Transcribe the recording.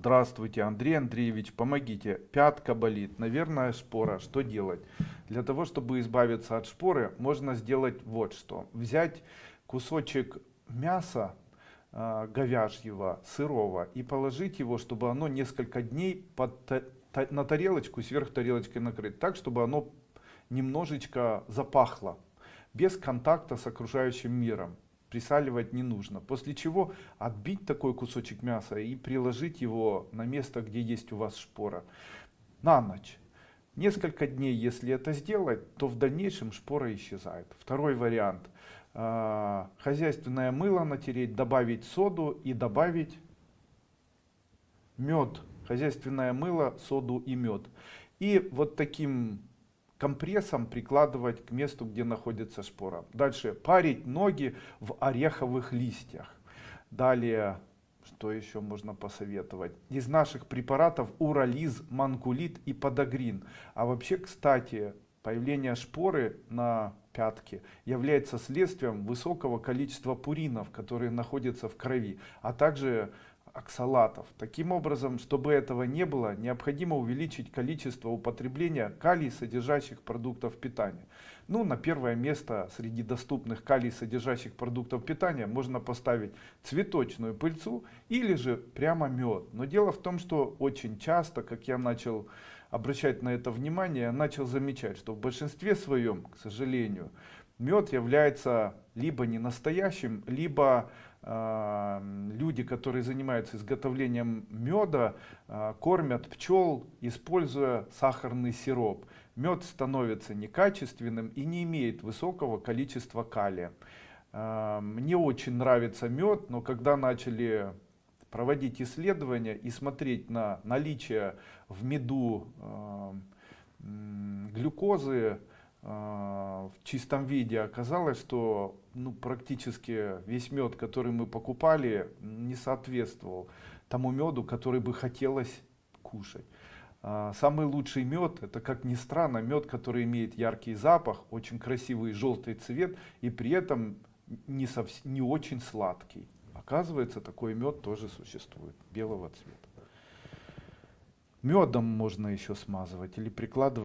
Здравствуйте, Андрей Андреевич, помогите. Пятка болит, наверное, шпора. Что делать? Для того, чтобы избавиться от шпоры, можно сделать вот что. Взять кусочек мяса говяжьего, сырого, и положить его, чтобы оно несколько дней на тарелочку, сверху тарелочкой накрыть, так, чтобы оно немножечко запахло, без контакта с окружающим миром. Присаливать не нужно. После чего отбить такой кусочек мяса и приложить его на место, где есть у вас шпора, на ночь. Несколько дней, если это сделать, то в дальнейшем шпора исчезает. Второй вариант. Хозяйственное мыло натереть, добавить соду и добавить мед. Хозяйственное мыло, соду и мед. И вот таким компрессом прикладывать к месту, где находится шпора. Дальше парить ноги в ореховых листьях. Далее, что еще можно посоветовать? Из наших препаратов урализ, манкулит и подагрин. А вообще, кстати, появление шпоры на пятке является следствием высокого количества пуринов, которые находятся в крови, а также оксалатов. Таким образом, чтобы этого не было, необходимо увеличить количество употребления калий содержащих продуктов питания. Ну, на первое место среди доступных калий содержащих продуктов питания можно поставить цветочную пыльцу или же прямо мед. Но дело в том, что очень часто, как я начал обращать на это внимание, я начал замечать, что в большинстве своем, к сожалению, мед является либо не настоящим, либо люди, которые занимаются изготовлением меда, кормят пчел, используя сахарный сироп. Мед становится некачественным и не имеет высокого количества калия. Мне очень нравится мед, но когда начали проводить исследования и смотреть на наличие в меду глюкозы в чистом виде, оказалось, что практически весь мед, который мы покупали, не соответствовал тому меду, который бы хотелось кушать. Самый лучший мед — это, как ни странно, мед, который имеет яркий запах, очень красивый желтый цвет и при этом не очень сладкий. Оказывается, такой мед тоже существует, белого цвета. Медом можно еще смазывать или прикладывать